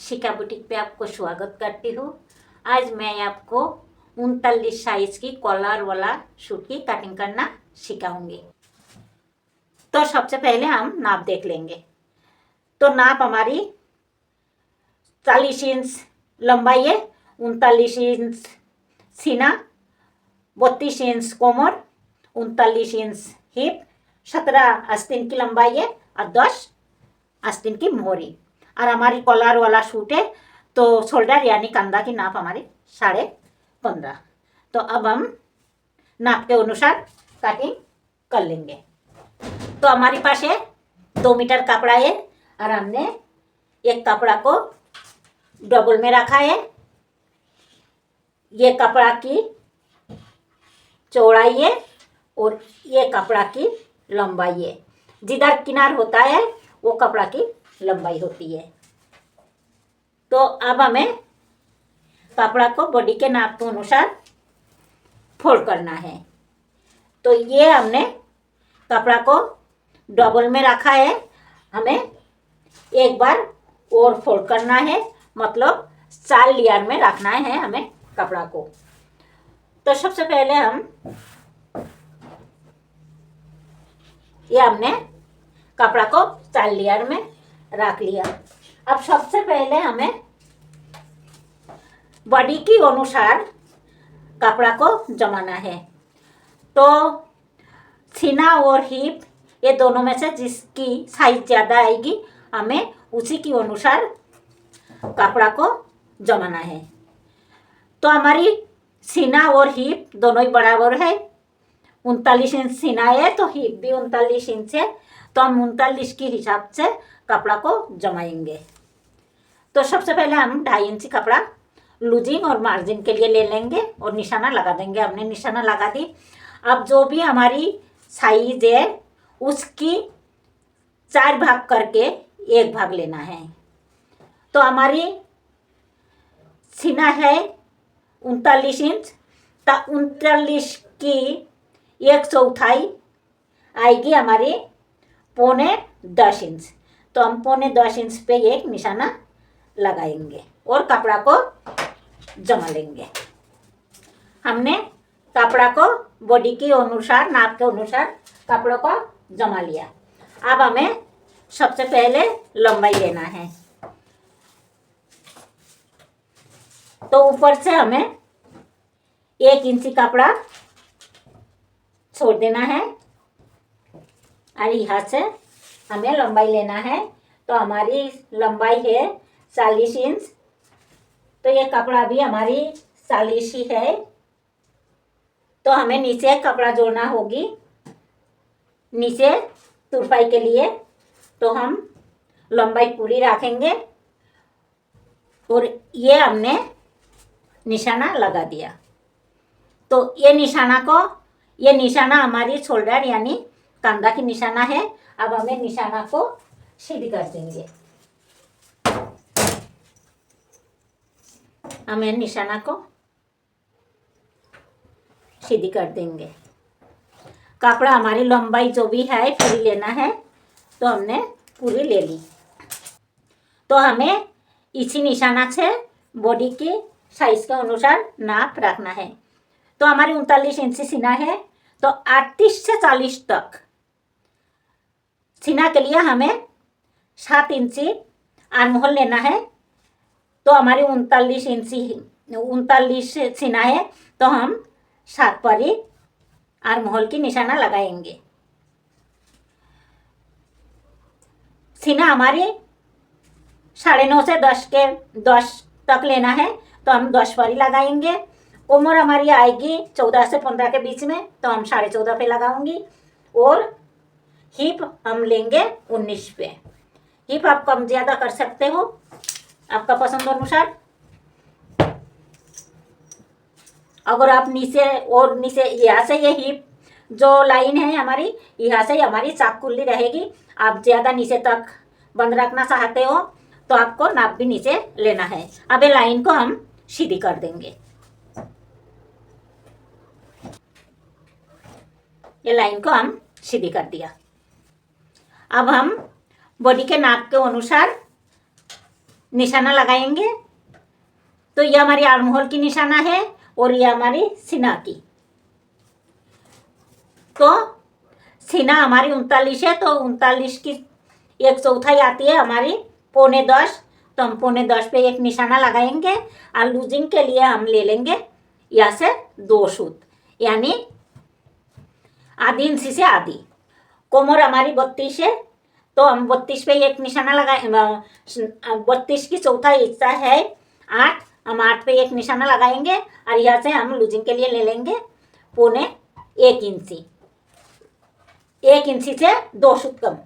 शिखा boutique पे आपको स्वागत करती हूँ। आज मैं आपको 39 साइज की कॉलर वाला सूट की कटिंग करना सिखाऊंगी। तो सबसे पहले हम नाप देख लेंगे। तो नाप हमारी 40 इंच लंबाई है, 39 इंच सीना, 32 इंच कोमर, 39 इंच हिप, 17 आस्तीन की लंबाई है और 10 आस्तीन की मोहरी। और हमारी कॉलर वाला सूट है तो शोल्डर यानी कंधा की नाप हमारी 15.5। तो अब हम नाप के अनुसार कटिंग कर लेंगे। तो हमारे पास है 2 मीटर कपड़ा है और हमने एक कपड़ा को डबल में रखा है। ये कपड़ा की चौड़ाई है और ये कपड़ा की लंबाई है। जिधर किनार होता है वो कपड़ा की लंबाई होती है। तो अब हमें कपड़ा को बॉडी के नाप के अनुसार फोल्ड करना है। तो ये हमने कपड़ा को डबल में रखा है, हमें एक बार और फोल्ड करना है, मतलब 4 लेयर में रखना है हमें कपड़ा को। तो सबसे पहले हमने कपड़ा को 4 लेयर में रख लिया। अब सबसे पहले हमें बॉडी की अनुसार कपड़ा को जमाना है। तो सीना और हिप ये दोनों में से जिसकी साइज ज़्यादा आएगी हमें उसी की अनुसार कपड़ा को जमाना है। तो हमारी सीना और हिप दोनों ही बराबर है। 39 इंच सीना है तो हिप भी 39 इंच है। तो हम 39 के हिसाब से कपड़ा को जमाएंगे। तो सबसे पहले हम 2.5 इंच कपड़ा लूजिंग और मार्जिन के लिए ले लेंगे और निशाना लगा देंगे। हमने निशाना लगा दी। अब जो भी हमारी साइज है उसकी 4 भाग करके 1 भाग लेना है। तो हमारी सीना है 39 इंच, तो 39 की 1/4 आएगी हमारी 9.5 इंच। तो हम 9.5 इंच पे एक निशाना लगाएंगे और कपड़ा को जमा लेंगे। हमने कपड़ा को बॉडी के अनुसार नाप के अनुसार कपड़ों को जमा लिया। अब हमें सबसे पहले लंबाई लेना है। तो ऊपर से हमें 1 इंची कपड़ा छोड़ देना है और यहाँ से हमें लंबाई लेना है। तो हमारी लंबाई है 40 इंच। तो ये कपड़ा भी हमारी 40 ही है। तो हमें नीचे कपड़ा जोड़ना होगी, नीचे तुरपाई के लिए। तो हम लंबाई पूरी रखेंगे और ये हमने निशाना लगा दिया। तो ये निशाना हमारी शोल्डर यानी कंधा की निशाना है। अब हमें निशाना को सीधी कर देंगे। हमें निशाना को सीधी कर देंगे। कपड़ा हमारी लंबाई जो भी है पूरी लेना है। तो हमने पूरी ले ली। तो हमें इसी निशाना से बॉडी की साइज के अनुसार नाप रखना है। तो हमारी 39 इंच सीना है तो 38 से 40 तक सीना के लिए हमें 7 इंची आर्म होल लेना है। तो हमारी 39 सीना है तो हम 7 पर ही आर्म होल की निशाना लगाएंगे। सीना हमारी 9.5 से 10 तक लेना है तो हम 10 पर ही लगाएंगे। उम्र हमारी आएगी 14 से 15 के बीच में तो हम 14.5 पे लगाऊंगी। और हिप हम लेंगे 19 पे। हिप आप कम ज़्यादा कर सकते हो आपका पसंद अनुसार। अगर आप नीचे यहाँ से ये हिप जो लाइन है हमारी, यहाँ से हमारी चाक खुली रहेगी। आप ज़्यादा नीचे तक बंद रखना चाहते हो तो आपको नाप भी नीचे लेना है। अब ये लाइन को हम सीधी कर देंगे। ये लाइन को हम सीधी कर दिया। अब हम बॉडी के नाप के अनुसार निशाना लगाएंगे। तो ये हमारी आर्म होल की निशाना है और ये हमारी सीना की। तो सीना हमारी 39 है, तो 39 की 1/4 आती है हमारी 9.25। तो हम 9.25 पे एक निशाना लगाएंगे और लूजिंग के लिए हम ले लेंगे यहाँ से 2 सूत, यानी आधी इंची से आधी। कोमर हमारी 32 है, तो हम 32 पे एक निशाना लगाए। 32 की चौथा हिस्सा है 8, हम 8 पे एक निशाना लगाएंगे और यहाँ से हम लूजिंग के लिए ले लेंगे 1.25 इंची। 1 इंची से 2 सूत कम।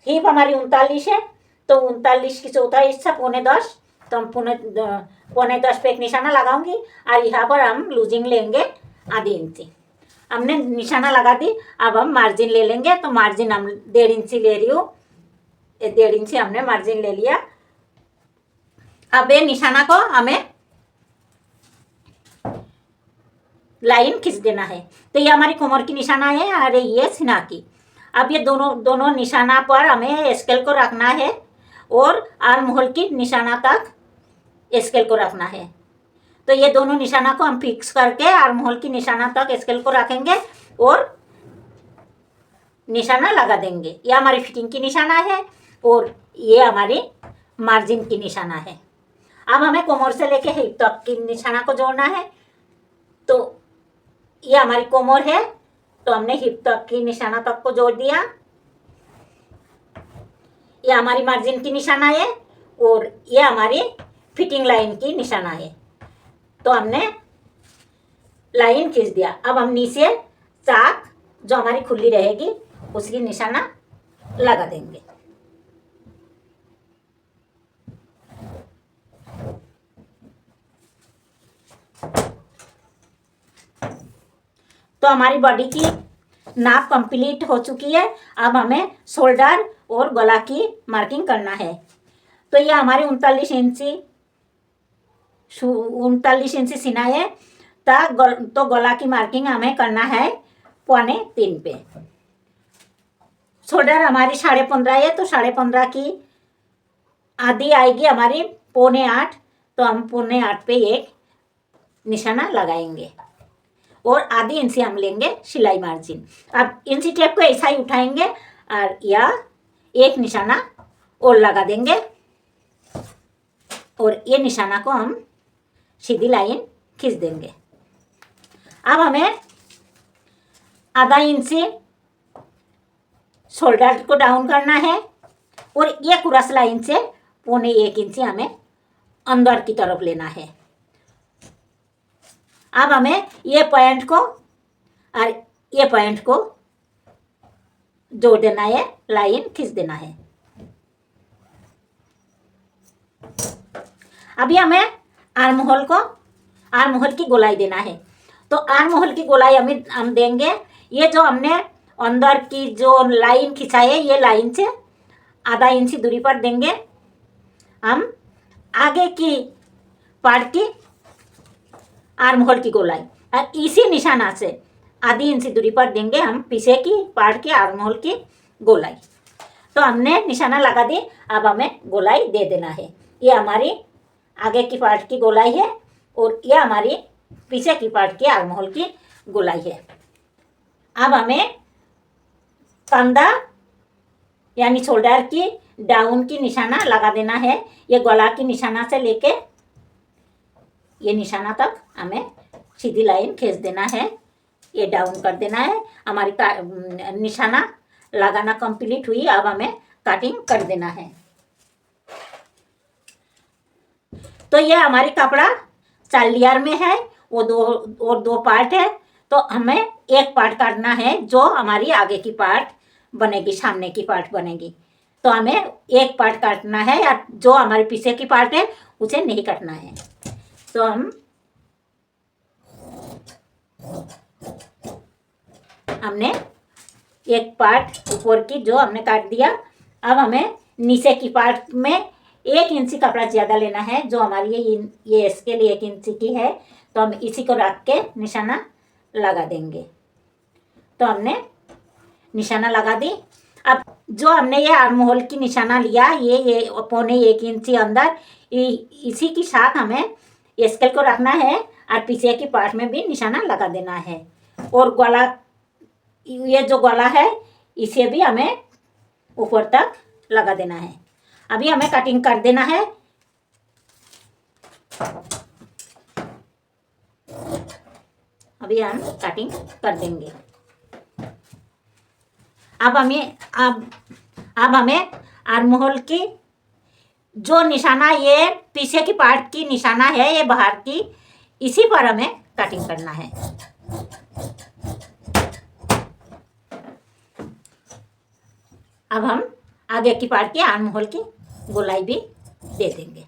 हिप हमारी 39 है, तो 39 की चौथा हिस्सा 9.25, तो हम 9.25 पे एक निशाना लगाऊंगी और यहाँ पर हम लूजिंग लेंगे आधी इंची। हमने निशाना लगा दी, अब हम मार्जिन ले लेंगे। तो मार्जिन हम 1.5 इंची ले रही हूँ, 1.5 इंची हमने मार्जिन ले लिया। अब ये निशाना को हमें लाइन खींच देना है। तो ये हमारी कमर की निशाना है और ये सीना की। अब ये दोनों निशाना पर हमें स्केल को रखना है और आर्म होल की निशाना तक स्केल को रखना है। तो ये दोनों निशाना को हम फिक्स करके आर्म होल की निशाना तक स्केल को रखेंगे और निशाना लगा देंगे। ये हमारी फिटिंग की निशाना है और ये हमारी मार्जिन की निशाना है। अब हमें कोमर से लेके हिप तक की निशाना को जोड़ना है। तो ये हमारी कोमर है, तो हमने हिप तक की निशाना तक को जोड़ दिया। ये हमारी मार्जिन की निशाना है और ये हमारी फिटिंग लाइन की निशाना है। तो हमने लाइन खींच दिया। अब हम नीचे चाक जो हमारी खुली रहेगी उसकी निशाना लगा देंगे। तो हमारी बॉडी की नाप कंप्लीट हो चुकी है। अब हमें शोल्डर और गला की मार्किंग करना है। तो ये हमारी 39 इंची सीना है, तो गला की मार्किंग हमें करना है 2.25 पे। शोल्डर हमारी 15.5 है, तो 15.5 की आधी आएगी हमारी 7.25, तो हम 7.25 पे एक निशाना लगाएंगे और आधी इंची हम लेंगे सिलाई मार्जिन। अब इंची टेप को ऐसा ही उठाएंगे और या एक निशाना और लगा देंगे और ये निशाना को हम सीधी लाइन खींच देंगे। अब हमें आधा इंची शोल्डर को डाउन करना है और ये क्रॉस लाइन से 1.25 इंची हमें अंदर की तरफ लेना है। अब हमें ये पॉइंट को और ये पॉइंट को जोड़ देना है, लाइन खींच देना है। अभी हमें आर्म होल की गोलाई देना है। तो आर्म होल की गोलाई हम देंगे, ये जो हमने अंदर की जो लाइन खिंचाई है ये लाइन से आधा इंची दूरी पर देंगे। हम आगे की पार्ट की आर्म होल की गोलाई और इसी निशाना से आधी इंची दूरी पर देंगे हम पीछे की पार्ट की आर्म होल की गोलाई। तो हमने निशाना लगा दी, अब हमें गोलाई दे देना है। ये हमारी आगे की पार्ट की गोलाई है और ये हमारी पीछे की पार्ट की आर्म होल की गोलाई है। अब हमें कंधा यानी शोल्डर की डाउन की निशाना लगा देना है। ये गला की निशाना से लेके ये निशाना तक हमें सीधी लाइन खींच देना है, ये डाउन कर देना है। हमारी निशाना लगाना कंप्लीट हुई, अब हमें कटिंग कर देना है। तो ये हमारी कपड़ा 4 लेयर में है, वो दो पार्ट है। तो हमें एक पार्ट काटना है जो हमारी आगे की पार्ट बनेगी, सामने की पार्ट बनेगी। तो हमें एक पार्ट काटना है, या जो हमारे पीछे की पार्ट है उसे नहीं काटना है। तो हमने एक पार्ट ऊपर की जो हमने काट दिया। अब हमें नीचे की पार्ट में 1 इंची कपड़ा ज़्यादा लेना है, जो हमारी ये स्केल 1 इंची की है। तो हम इसी को रख के निशाना लगा देंगे। तो हमने निशाना लगा दी। अब जो हमने ये आर्म होल की निशाना लिया, ये 1.25 इंची अंदर, इसी के साथ हमें स्केल को रखना है और पीछे की पार्ट में भी निशाना लगा देना है। और गला, ये जो गला है इसे भी हमें ऊपर तक लगा देना है। अभी हमें कटिंग कर देना है। अभी हम कटिंग कर देंगे। अब हमें आर्म होल की जो निशाना, ये पीछे की पार्ट की निशाना है, ये बाहर की, इसी पर हमें कटिंग करना है। अब हम आगे की पार्ट की आर्म होल की गोलाई भी दे देंगे।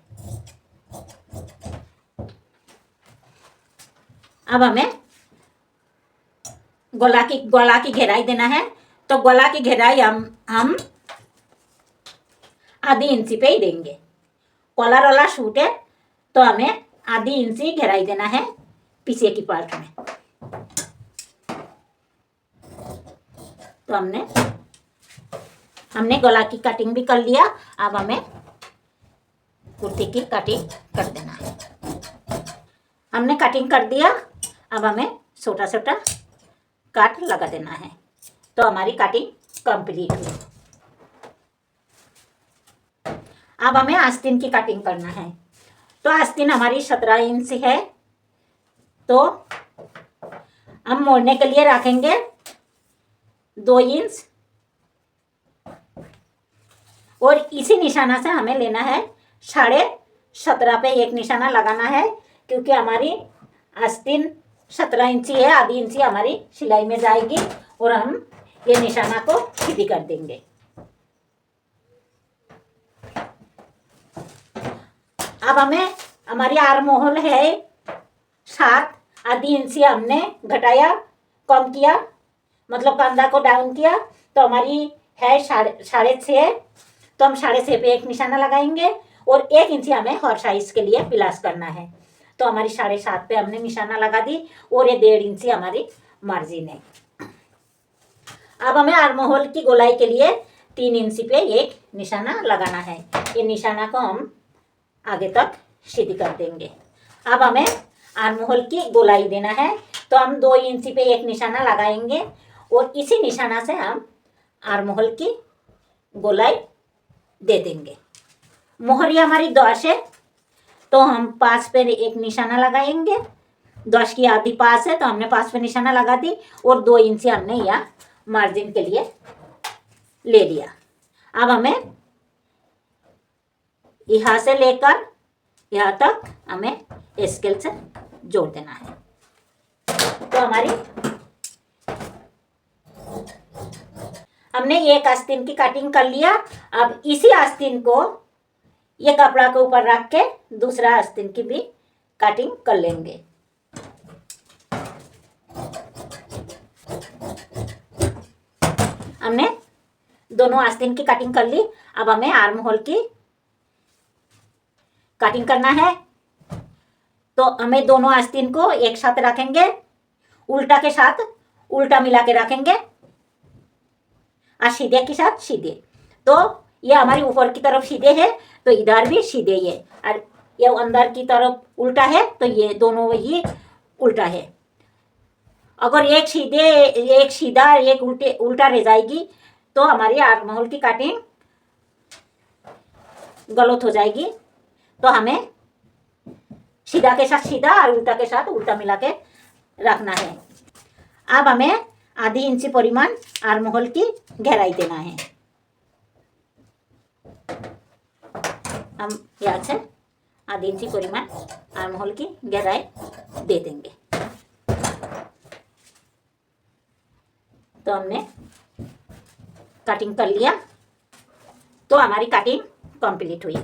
अब हमें गला की घेराई देना है। तो गला की घेराई हम आधी इंची पे ही देंगे। कॉलर वाला सूट है तो हमें आधी इंची घेराई देना है पीछे की पार्ट में। तो हमने गला की कटिंग भी कर लिया। अब हमें कुर्ती की कटिंग कर देना है। हमने कटिंग कर दिया। अब हमें छोटा छोटा काट लगा देना है। तो हमारी कटिंग कंप्लीट हुई। अब हमें आस्तीन की कटिंग करना है। तो आस्तीन हमारी 17 इंच है। तो हम मोड़ने के लिए रखेंगे 2 इंच, और इसी निशाना से हमें लेना है 17.5 पे एक निशाना लगाना है, क्योंकि हमारी आस्तीन 17 इंची है। आधी इंची हमारी सिलाई में जाएगी और हम ये निशाना को सीधी कर देंगे। अब हमारी आर्म होल है 7, आधी इंची हमने घटाया, कम किया, मतलब कंधा को डाउन किया। तो हमारी है 6.5। तो हम 6.5 पे एक निशाना लगाएंगे और 1 इंची हमें हर साइज के लिए प्लस करना है। तो हमारी 7.5 पे हमने निशाना लगा दी और ये 1.5 इंची हमारी मार्जिन है। अब हमें आर्म होल की गोलाई के लिए 3 इंची पे एक निशाना लगाना है। ये निशाना को हम आगे तक सीधी कर देंगे। अब हमें आर्म होल की गोलाई देना है। तो हम 2 इंची पे एक निशाना लगाएंगे और इसी निशाना से हम आर्म होल की गोलाई दे देंगे। मोहरी हमारी 10 है तो हम 5 पे एक निशाना लगाएंगे। 10 की आधी 5 है तो हमने 5 पे निशाना लगा दी और 2 इंची हमने यहाँ मार्जिन के लिए ले लिया। अब हमें यहाँ से लेकर यहाँ तक हमें स्केल से जोड़ देना है। तो हमने एक आस्तीन की कटिंग कर लिया। अब इसी आस्तीन को ये कपड़ा के ऊपर रख के दूसरा आस्तीन की भी कटिंग कर लेंगे। हमने दोनों आस्तीन की कटिंग कर ली। अब हमें आर्म होल की कटिंग करना है। तो हमें दोनों आस्तीन को एक साथ रखेंगे, उल्टा के साथ उल्टा मिला के रखेंगे और सीधे के साथ सीधे। तो ये हमारी ऊपर की तरफ सीधे है तो इधर भी सीधे ही है, और ये अंदर की तरफ उल्टा है तो ये दोनों ही उल्टा है। अगर एक सीधा एक उल्टा रह जाएगी तो हमारी आर्म होल की कटिंग गलत हो जाएगी। तो हमें सीधा के साथ सीधा और उल्टा के साथ उल्टा मिला के रखना है। अब हमें आधी इंची परिमाण आर्म होल की गहराई देना है। हम यहाँ से आधी इंची परिमाण आर्म होल की गहराई दे देंगे। तो हमने कटिंग कर लिया। तो हमारी कटिंग कंप्लीट हुई।